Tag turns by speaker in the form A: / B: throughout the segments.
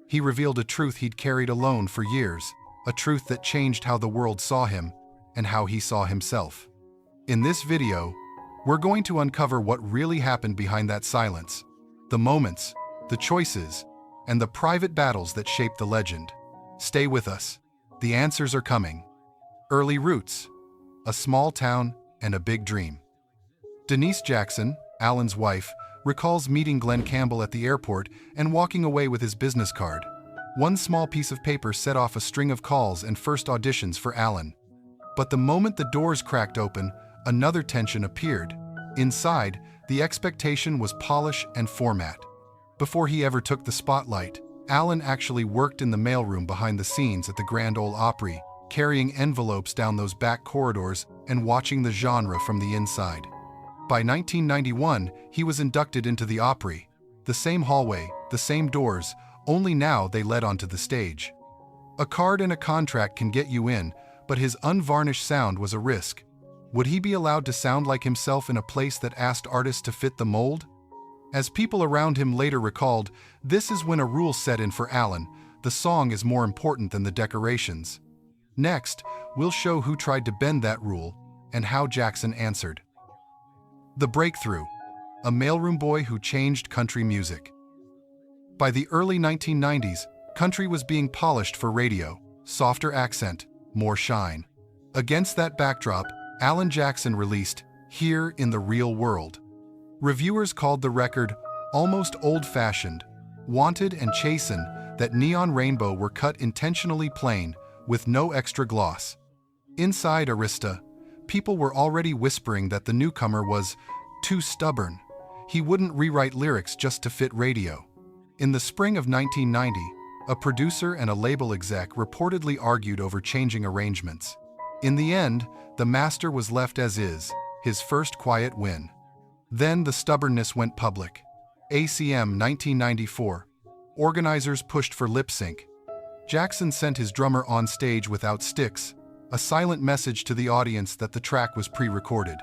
A: He revealed a truth he'd carried alone for years, a truth that changed how the world saw him and how he saw himself. In this video, we're going to uncover what really happened behind that silence, the moments, the choices, and the private battles that shaped the legend. Stay with us. The answers are coming. Early roots, a small town and a big dream. Denise Jackson, Alan's wife, recalls meeting Glen Campbell at the airport and walking away with his business card. One small piece of paper set off a string of calls and first auditions for Alan. But the moment the doors cracked open, another tension appeared. Inside, the expectation was polish and format. Before he ever took the spotlight, Alan actually worked in the mailroom behind the scenes at the Grand Ole Opry, carrying envelopes down those back corridors and watching the genre from the inside. By 1991, he was inducted into the Opry. The same hallway, the same doors, only now they led onto the stage. A card and a contract can get you in, but his unvarnished sound was a risk. Would he be allowed to sound like himself in a place that asked artists to fit the mold? As people around him later recalled, this is when a rule set in for Alan: the song is more important than the decorations. Next, we'll show who tried to bend that rule and how Jackson answered. The breakthrough, a mailroom boy who changed country music. By the early 1990s, country was being polished for radio, softer accent, more shine. Against that backdrop, Alan Jackson released Here in the Real World. Reviewers called the record almost old-fashioned. Wanted and Chasin That Neon Rainbow were cut intentionally plain, with no extra gloss. Inside Arista, people were already whispering that the newcomer was too stubborn. He wouldn't rewrite lyrics just to fit radio. In the spring of 1990, a producer and a label exec reportedly argued over changing arrangements. In the end, the master was left as is, his first quiet win. Then the stubbornness went public. ACM 1994. Organizers pushed for lip sync. Jackson sent his drummer on stage without sticks, a silent message to the audience that the track was pre-recorded.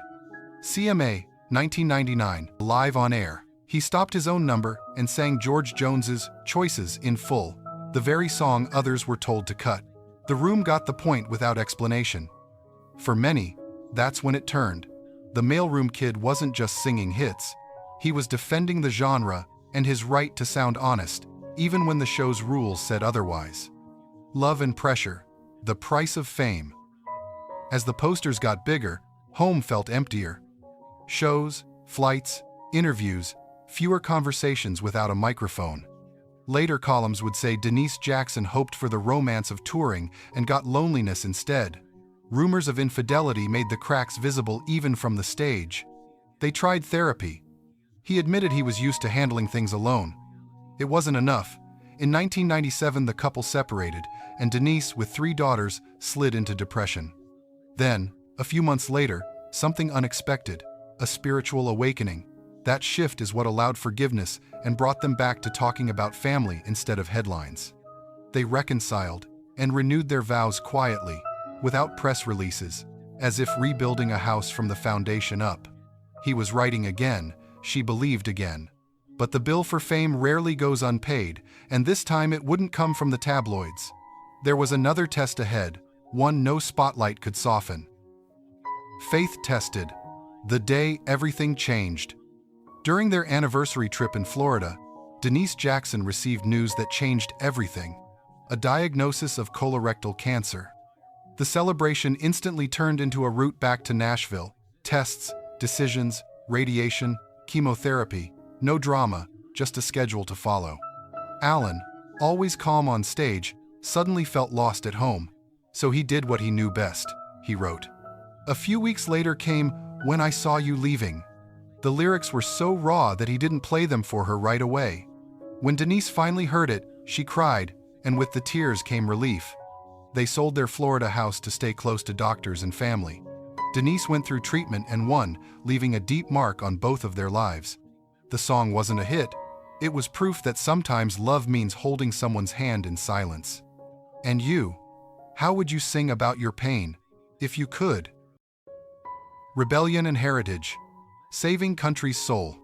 A: CMA 1999. Live on air. He stopped his own number and sang George Jones's Choices in full, the very song others were told to cut. The room got the point without explanation. For many, that's when it turned. The mailroom kid wasn't just singing hits. He was defending the genre and his right to sound honest, even when the show's rules said otherwise. Love and pressure, the price of fame. As the posters got bigger, home felt emptier. Shows, flights, interviews, fewer conversations without a microphone. Later columns would say Denise Jackson hoped for the romance of touring and got loneliness instead. Rumors of infidelity made the cracks visible even from the stage. They tried therapy. He admitted he was used to handling things alone. It wasn't enough. In 1997, the couple separated, and Denise, with 3 daughters, slid into depression. Then, a few months later, something unexpected, a spiritual awakening. That shift is what allowed forgiveness and brought them back to talking about family instead of headlines. They reconciled and renewed their vows quietly, without press releases, as if rebuilding a house from the foundation up. He was writing again, she believed again. But the bill for fame rarely goes unpaid, and this time it wouldn't come from the tabloids. There was another test ahead, one no spotlight could soften. Faith tested, the day everything changed. During their anniversary trip in Florida, Denise Jackson received news that changed everything: a diagnosis of colorectal cancer. The celebration instantly turned into a route back to Nashville. Tests, decisions, radiation, chemotherapy. No drama, just a schedule to follow. Alan, always calm on stage, suddenly felt lost at home. So he did what he knew best, he wrote. A few weeks later came When I Saw You Leaving. The lyrics were so raw that he didn't play them for her right away. When Denise finally heard it, she cried, and with the tears came relief. They sold their Florida house to stay close to doctors and family. Denise went through treatment and won, leaving a deep mark on both of their lives. The song wasn't a hit. It was proof that sometimes love means holding someone's hand in silence. And you? How would you sing about your pain, if you could? Rebellion and Heritage. Saving Country's Soul.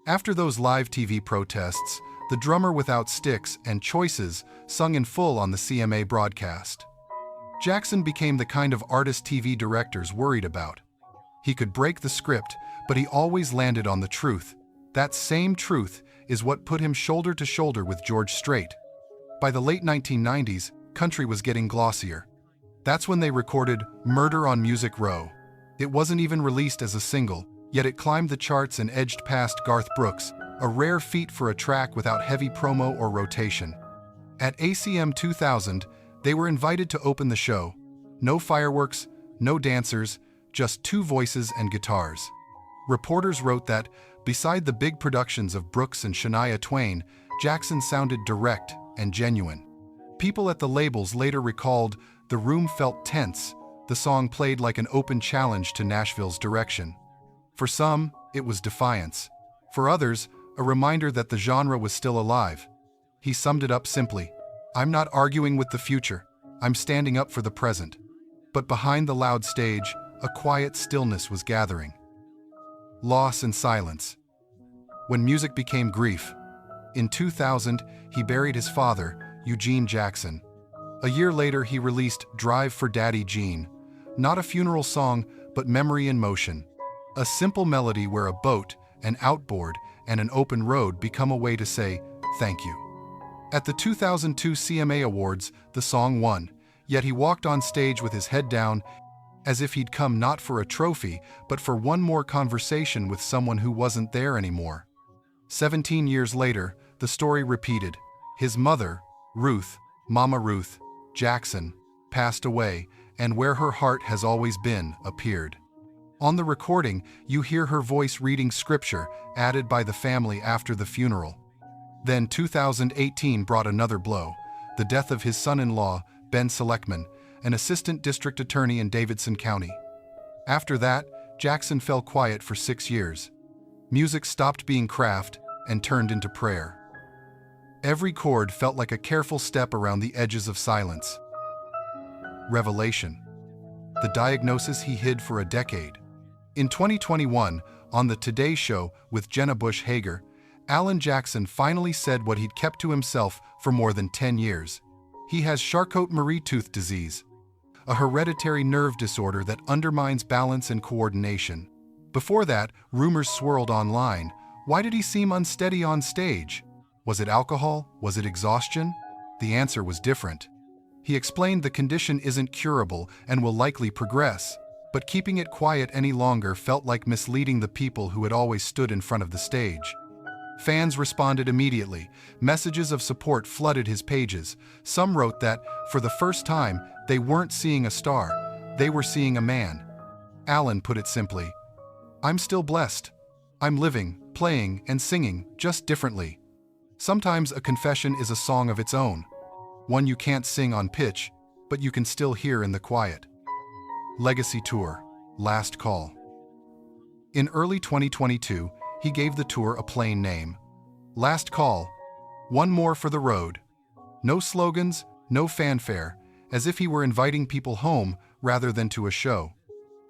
A: After those live TV protests, The Drummer Without Sticks and Choices sung in full on the CMA broadcast. Jackson became the kind of artist TV directors worried about. He could break the script, but he always landed on the truth. That same truth is what put him shoulder to shoulder with George Strait. By the late 1990s, country was getting glossier. That's when they recorded Murder on Music Row. It wasn't even released as a single, yet it climbed the charts and edged past Garth Brooks, a rare feat for a track without heavy promo or rotation. At ACM 2000, they were invited to open the show. No fireworks, no dancers, just two voices and guitars. Reporters wrote that, beside the big productions of Brooks and Shania Twain, Jackson sounded direct and genuine. People at the labels later recalled, the room felt tense. The song played like an open challenge to Nashville's direction. For some, it was defiance. For others, a reminder that the genre was still alive. He summed it up simply, "I'm not arguing with the future, I'm standing up for the present." But behind the loud stage, a quiet stillness was gathering. Loss and silence. When music became grief. In 2000, he buried his father, Eugene Jackson. A year later, he released Drive for Daddy Gene, not a funeral song, but memory in motion. A simple melody where a boat, an outboard, and an open road become a way to say thank you. At the 2002 CMA Awards, the song won, yet he walked on stage with his head down, as if he'd come not for a trophy, but for one more conversation with someone who wasn't there anymore. 17 years later, the story repeated. His mother, Ruth, Mama Ruth Jackson, passed away, and Where Her Heart Has Always Been appeared. On the recording, you hear her voice reading scripture added by the family after the funeral. Then 2018 brought another blow, the death of his son-in-law, Ben Selectman, an assistant district attorney in Davidson County. After that, Jackson fell quiet for 6 years. Music stopped being craft and turned into prayer. Every chord felt like a careful step around the edges of silence. Revelation. The diagnosis he hid for a decade. In 2021, on the Today Show with Jenna Bush Hager, Alan Jackson finally said what he'd kept to himself for more than 10 years. He has Charcot-Marie-Tooth disease, a hereditary nerve disorder that undermines balance and coordination. Before that, rumors swirled online. Why did he seem unsteady on stage? Was it alcohol? Was it exhaustion? The answer was different. He explained the condition isn't curable and will likely progress, but keeping it quiet any longer felt like misleading the people who had always stood in front of the stage. Fans responded immediately. Messages of support flooded his pages. Some wrote that, for the first time, they weren't seeing a star, they were seeing a man. Alan put it simply, "I'm still blessed. I'm living, playing, and singing, just differently." Sometimes a confession is a song of its own, one you can't sing on pitch, but you can still hear in the quiet. Legacy Tour, Last Call. In early 2022, he gave the tour a plain name. Last Call, one more for the road. No slogans, no fanfare, as if he were inviting people home rather than to a show.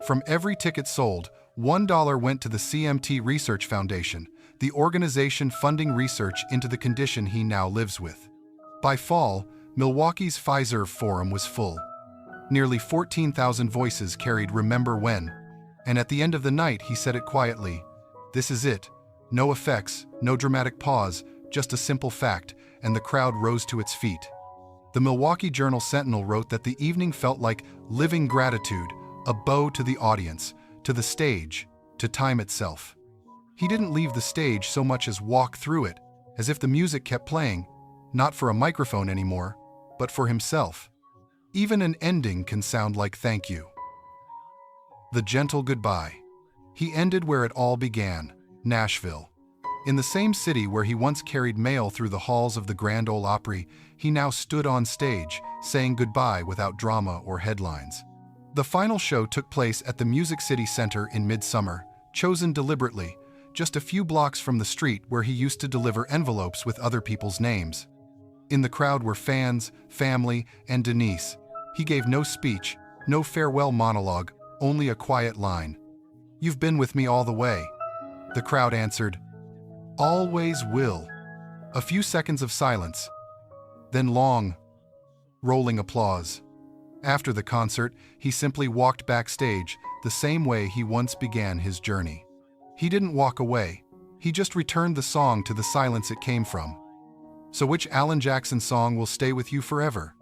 A: From every ticket sold, $1 went to the CMT Research Foundation, the organization funding research into the condition he now lives with. By fall, Milwaukee's Fiserv Forum was full. Nearly 14,000 voices carried Remember When, and at the end of the night he said it quietly, "This is it. No effects, no dramatic pause, just a simple fact," and the crowd rose to its feet. The Milwaukee Journal-Sentinel wrote that the evening felt like living gratitude, a bow to the audience, to the stage, to time itself. He didn't leave the stage so much as walk through it, as if the music kept playing, not for a microphone anymore, but for himself. Even an ending can sound like thank you. The gentle goodbye. He ended where it all began, Nashville. In the same city where he once carried mail through the halls of the Grand Ole Opry, he now stood on stage, saying goodbye without drama or headlines. The final show took place at the Music City Center in midsummer, chosen deliberately, just a few blocks from the street where he used to deliver envelopes with other people's names. In the crowd were fans, family, and Denise. He gave no speech, no farewell monologue, only a quiet line. "You've been with me all the way." The crowd answered, "Always will." A few seconds of silence, then long, rolling applause. After the concert, he simply walked backstage the same way he once began his journey. He didn't walk away. He just returned the song to the silence it came from. So which Alan Jackson song will stay with you forever?